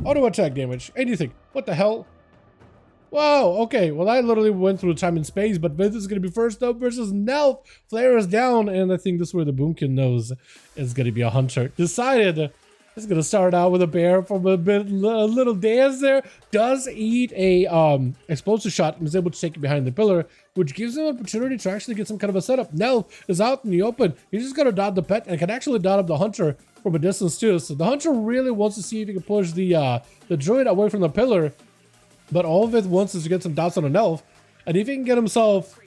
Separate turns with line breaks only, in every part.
Auto attack damage. And you think, what the hell? Whoa, okay, well I literally went through time and space, but this is going to be first up versus Nelf. Flare is down, and I think this is where the Boomkin knows it's going to be a hunter. Decided it's going to start out with a bear from a little dance there. Does eat a explosive shot and is able to take it behind the pillar, which gives him an opportunity to actually get some kind of a setup. Nelf is out in the open. He's just going to dot the pet and can actually dot up the hunter from a distance too. So the hunter really wants to see if he can push the druid away from the pillar. But all of it wants is to get some dots on an elf. And if he can get himself...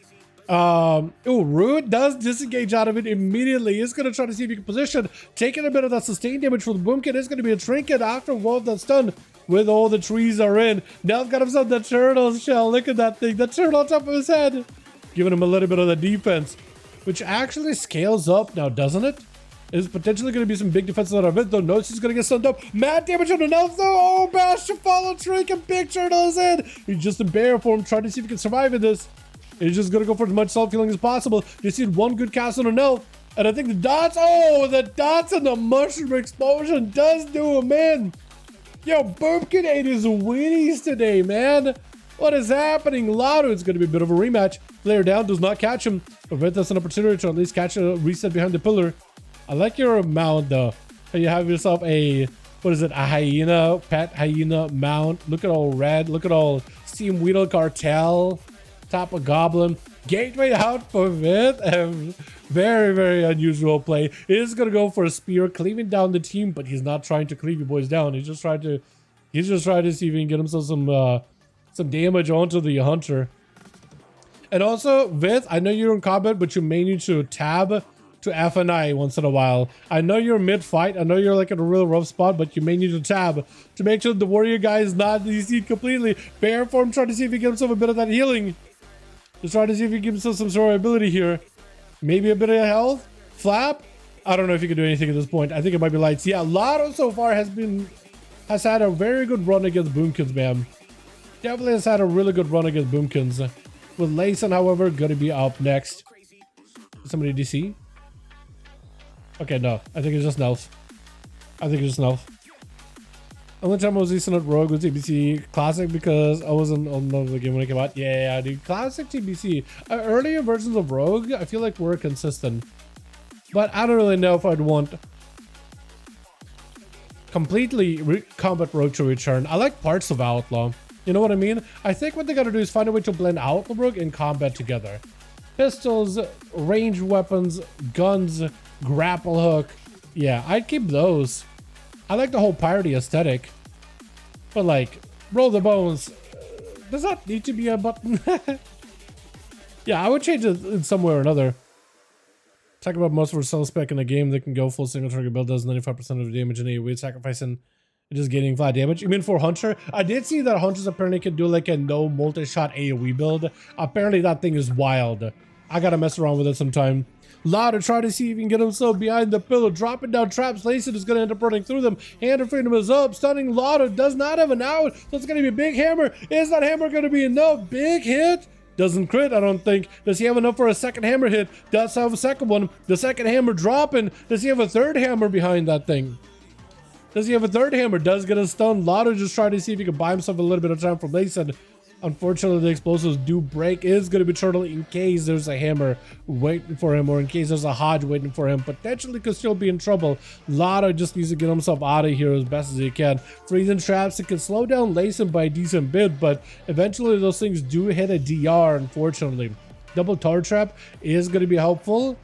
Rude does disengage out of it immediately. He's going to try to see if he can position. Taking a bit of that sustained damage from the Boomkin. It's going to be a trinket after Wolf that's done. With all the trees are in. Now got himself the turtle shell. Look at that thing. The turtle on top of his head. Giving him a little bit of the defense. Which actually scales up now, doesn't it? Is potentially going to be some big defenses out of it, though. Notice he's going to get stunned up. Mad damage on an elf, though. Oh, bash to follow trick, and big turtle is in. He's just in bear form, trying to see if he can survive in this. He's just going to go for as much self-healing as possible. You see one good cast on an elf, and I think the dots, the dots and the mushroom explosion does do him in. Yo, Boomkin ate his Winnies today, man. What is happening? Lotto is going to be a bit of a rematch. Player down, does not catch him. But that's an opportunity to at least catch a reset behind the pillar. I like your mount though. You have yourself a, what is it? A hyena, pet hyena mount. Look at all red. Look at all Steam Weedle Cartel. Top of Goblin. Gateway out for it. Very, very unusual play. He is going to go for a spear, cleaving down the team, but he's not trying to cleave you boys down. He's just trying to see if he can get himself some damage onto the hunter. And also, Vith, I know you're in combat, but you may need to tab to F and I once in a while. I know you're mid-fight. I know you're like in a real rough spot, but you may need to tab to make sure the warrior guy is not DC'd completely. Bear form, trying to see if he gives himself a bit of that healing. Just trying to see if he gives himself some survivability here. Maybe a bit of health. Flap. I don't know if you can do anything at this point. I think it might be lights. Yeah, Lotto so far has had a very good run against Boomkins, man. Definitely has had a really good run against Boomkins. With Layson, however, gonna be up next. Somebody DC? Okay, no. I think it's just Nelf. Only time I was decent at Rogue was TBC Classic because I wasn't on the game when it came out. Yeah, dude. Classic TBC. Earlier versions of Rogue, I feel like were consistent. But I don't really know if I'd want completely Combat Rogue to return. I like parts of Outlaw. You know what I mean? I think what they gotta do is find a way to blend Outlaw Rogue and combat together. Pistols, ranged weapons, guns, grapple hook. Yeah, I'd keep those. I like the whole piratey aesthetic. But like, roll the bones. Does that need to be a button? Yeah, I would change it in some way or another. Talk about most versatile spec in a game that can go full single target build, does 95% of the damage in AoE, sacrificing and just getting flat damage. You mean for Hunter? I did see that Hunters apparently can do like a no multi-shot AoE build. Apparently that thing is wild. I gotta mess around with it sometime. Lauder trying to see if he can get himself behind the pillar, dropping down traps. Layson is going to end up running through them. Hand of Freedom is up. Stunning Lauder does not have an out, so it's going to be a big hammer. Is that hammer going to be enough? Big hit. Doesn't crit, I don't think. Does he have enough for a second hammer hit? Does have a second one. The second hammer dropping. Does he have a third hammer behind that thing? Does he have a third hammer? Does get a stun. Lauder just trying to see if he can buy himself a little bit of time from Layson. Unfortunately, the explosives do break. Is going to be Turtle in case there's a hammer waiting for him, or in case there's a Hodge waiting for him. Potentially could still be in trouble. Lotto just needs to get himself out of here as best as he can. Freezing traps, it can slow down Layson by a decent bit, but eventually those things do hit a DR, unfortunately. Double tar trap is going to be helpful,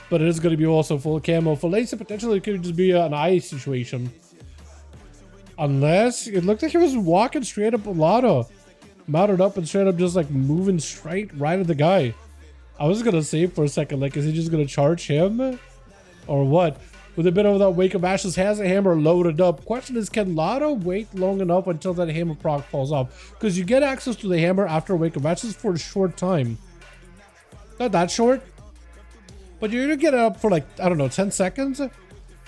but it is going to be also full camo. For Layson, potentially it could just be an ice situation. Unless, it looked like he was walking straight up Lotto. Mounted up and straight up just like moving straight right at the guy. I was gonna save for a second, like is he just gonna charge him or what? With a bit of that Wake of Ashes, has a hammer loaded up. Question is, can Lotto wait long enough until that hammer proc falls off? Because you get access to the hammer after Wake of Ashes for a short time. Not that short, but you're gonna get it up for like, I don't know, 10 seconds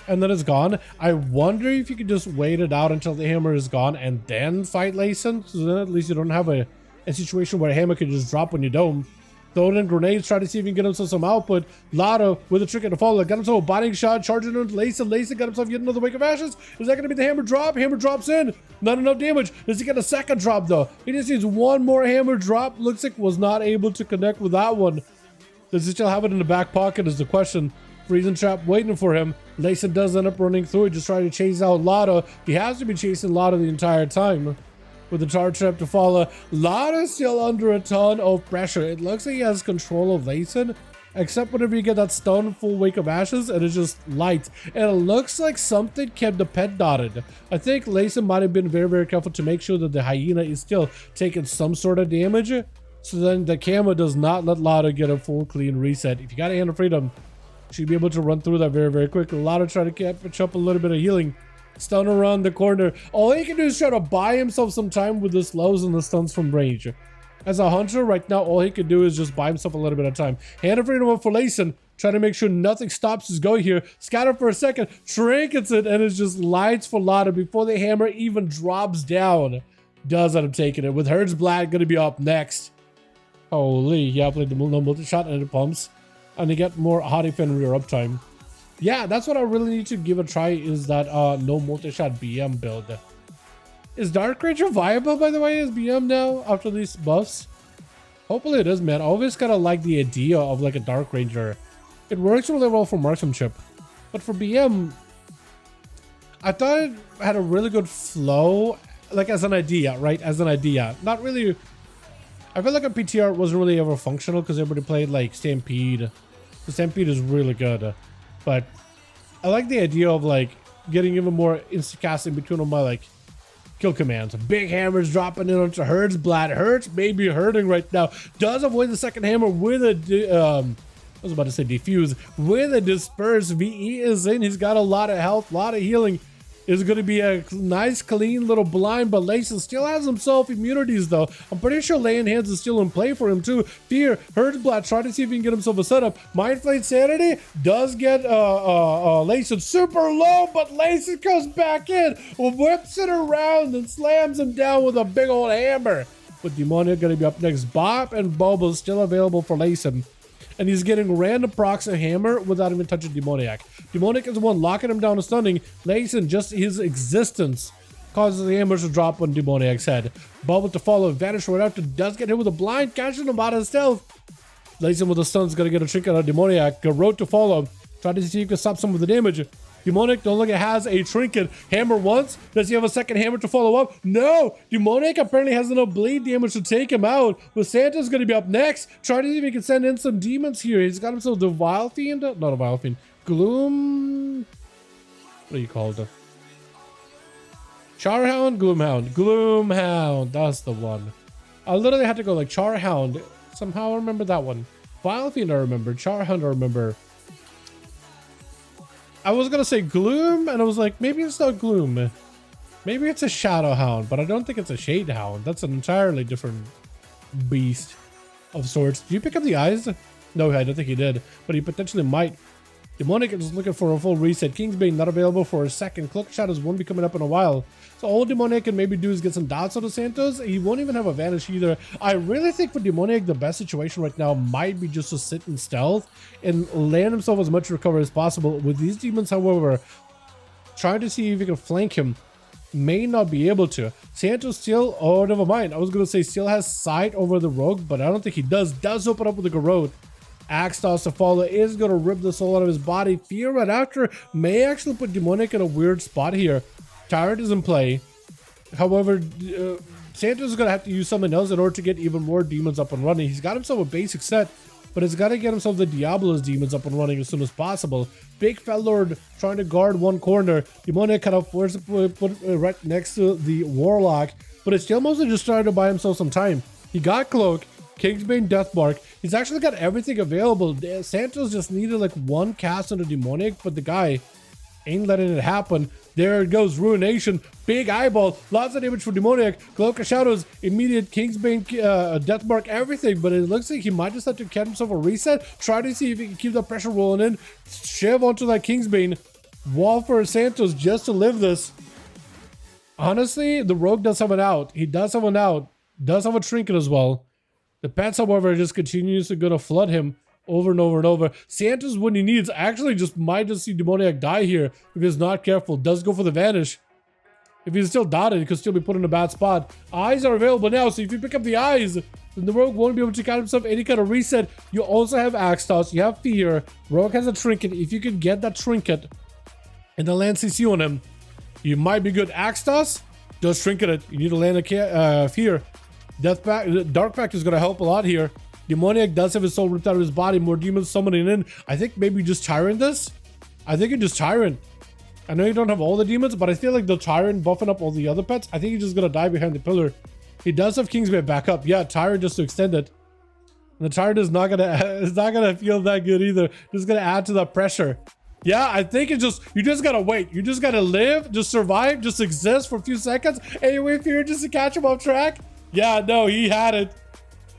and then it's gone. I wonder if you could just wait it out until the hammer is gone and then fight Layson, so then at least you don't have a situation where a hammer could just drop when you dome. Throwing in grenades, trying to see if he can get himself some output. Lotto with a trick to follow. Got himself a binding shot, charging into Layson. Layson got himself yet another Wake of Ashes. Is that going to be the hammer drop? Hammer drops in. Not enough damage. Does he get a second drop though? He just needs one more hammer drop. Looks like was not able to connect with that one. Does he still have it in the back pocket is the question. Freezing trap waiting for him. Layson does end up running through it, just trying to chase out Lotto. He has to be chasing Lotto the entire time. With the charge trap to follow. Lotto still under a ton of pressure. It looks like he has control of Layson, except whenever you get that stun full Wake of Ashes and it's just light. And it looks like something kept the pet dotted. I think Layson might have been very, very careful to make sure that the hyena is still taking some sort of damage. So then the camera does not let Lotto get a full clean reset. If you got a Hand of Freedom, you should be able to run through that very, very quickly. Lotto try to catch up a little bit of healing. Stun around the corner. All he can do is try to buy himself some time with the slows and the stuns from range. As a hunter right now, all he can do is just buy himself a little bit of time. Hand of Freedom up for Layson, trying to make sure nothing stops his go here. Scatter for a second, trinkets it, and it's just lights for Lotto before the hammer even drops down. Does end up taking it with Herd's Blad going to be up next. Holy, yeah, played the no multi-shot and it pumps. And they get more hot defend rear uptime. Yeah, that's what I really need to give a try is that no multi-shot BM build. Is Dark Ranger viable, by the way, as BM now after these buffs? Hopefully it is, man. I always kind of like the idea of like a Dark Ranger. It works really well for marksmanship. But for BM, I thought it had a really good flow, like as an idea, right? As an idea. Not really... I feel like a PTR wasn't really ever functional because everybody played like Stampede. The Stampede is really good. But I like the idea of like getting even more instant casting between all my like kill commands. Big hammers dropping in onto Herd's Blad. Hurts maybe hurting right now. Does avoid the second hammer with a I was about to say defuse with a disperse. VE is in. He's got a lot of health, a lot of healing. Is going to be a nice, clean little blind, but Layson still has himself immunities, though. I'm pretty sure laying hands is still in play for him, too. Fear, Herdblad, try to see if he can get himself a setup. Mind Flayed Sanity does get Layson super low, but Layson comes back in, whips it around, and slams him down with a big old hammer. With Demoniac going to be up next. Bop and Bobo still available for Layson. And he's getting random procs and hammer without even touching Demoniac. Demoniac is the one locking him down and stunning. Layson, just his existence causes the hammers to drop on Demoniac's head. Bubble to follow, vanish right after, does get hit with a blind, catching him out of stealth. Layson with the stun's gonna get a trinket out of Demoniac. Garrote to follow, try to see if he can stop some of the damage. Demoniac no longer has a trinket. Hammer once. Does he have a second hammer to follow up? No! Demoniac apparently has enough bleed damage to take him out. But Santa's going to be up next. Try to see if he can send in some demons here. He's got himself the Vile Fiend. Not a Vile Fiend. Gloom... What do you call it? Charhound? Gloomhound. Gloomhound. That's the one. I literally had to go like Charhound. Somehow I remember that one. Vile Fiend I remember. Charhound I remember. I was gonna say Gloom, and I was like, maybe it's not Gloom. Maybe it's a Shadow Hound, but I don't think it's a Shade Hound. That's an entirely different beast of sorts. Did you pick up the eyes? No, I don't think he did, but he potentially might. Demonic is looking for a full reset. Kingsbane not available for a second. Cloak Shadows won't be coming up in a while. So all Demoniac can maybe do is get some dots out of Santos. He won't even have a vanish either. I really think for Demoniac, the best situation right now might be just to sit in stealth and land himself as much recovery as possible. With these demons, however, trying to see if he can flank him, may not be able to. Santos still, oh, never mind. I was going to say still has sight over the rogue, but I don't think he does. Does open up with the Garrote. Axe toss to follow is going to rip the soul out of his body. Fear right after may actually put Demonic in a weird spot here. Tyrant is in play. However, Santos is going to have to use something else in order to get even more demons up and running. He's got himself a basic set, but he's got to get himself the Diablo's demons up and running as soon as possible. Big Fat Lord trying to guard one corner. Demonic kind of forced to put right next to the Warlock, but it's still mostly just trying to buy himself some time. He got Cloak. Kingsbane Deathmark. He's actually got everything available. Santos just needed like one cast on the Demonic, but the guy ain't letting it happen. There it goes. Ruination. Big eyeball. Lots of damage for Demoniac. Cloak of Shadows. Immediate Kingsbane Deathmark. Everything. But it looks like he might just have to get himself a reset. Try to see if he can keep the pressure rolling in. Shiv onto that Kingsbane. Wall for Santos just to live this. Honestly, the Rogue does have an out. He does have an out. Does have a trinket as well. The pets, however, just continues to gonna flood him over and over and over. Santos, when he needs, actually just might just see Demoniac die here if he's not careful. Does go for the vanish. If he's still dotted, he could still be put in a bad spot. Eyes are available now, so if you pick up the eyes, then the Rogue won't be able to count himself any kind of reset. You also have Axe Toss, you have Fear. Rogue has a Trinket. If you can get that Trinket and then land CC on him, you might be good. Axe Toss does Trinket it. You need to land a Fear. Dark Pact is going to help a lot here. Demoniac does have his soul ripped out of his body. More demons summoning in. I think maybe just Tyrant this. I think you just Tyrant. I know you don't have all the demons, but I feel like the Tyrant buffing up all the other pets. I think he's just going to die behind the pillar. He does have Kingsbane back up. Yeah, Tyrant just to extend it. And the Tyrant is not gonna feel that good either. Just gonna add to the pressure. Yeah, I think you just gotta wait. You just gotta live, just survive, just exist for a few seconds, and you wait for you just to catch him off track. Yeah, no, he had it.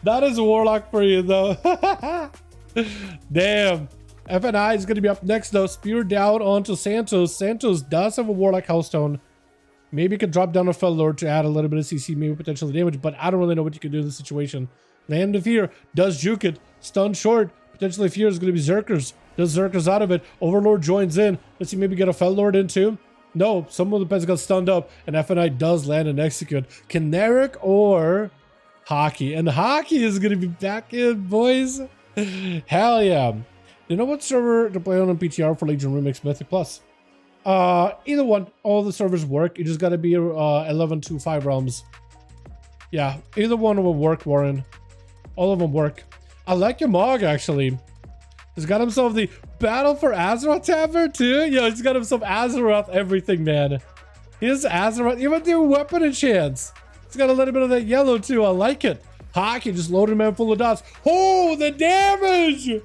That is a Warlock for you, though. Damn. FNI is going to be up next, though. Spear down onto Santos. Santos does have a Warlock Hellstone. Maybe you could drop down a Fell Lord to add a little bit of CC, maybe potentially damage, but I don't really know what you can do in this situation. Land of Fear does juke it. Stun short. Potentially Fear is going to be Zerkers. Does Zerkers out of it. Overlord joins in. Let's see, maybe get a Fell Lord in too. No, some of the pets got stunned up, and FNI does land and execute. Caneric or Hockey. And Hockey is going to be back in, boys. Hell yeah. You know what server to play on PTR for Legion Remix Mythic Plus? Either one. All the servers work. You just got to be 11 to 5 realms. Yeah, either one will work, Warren. All of them work. I like your Mog, actually. He's got himself the Battle for Azeroth tabard, too. Yo, he's got himself Azeroth everything, man. He has Azeroth. Even the weapon enchants. He's got a little bit of that yellow, too. I like it. Hockey just loaded him in full of dots. Oh, the damage!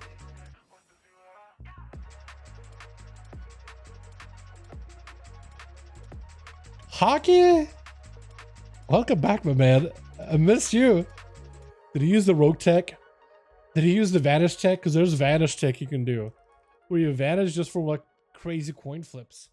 Hockey? Welcome back, my man. I missed you. Did he use the Rogue tech? Did he use the Vanish tech? Because there's Vanish tech you can do. Where you vanish just for like crazy coin flips.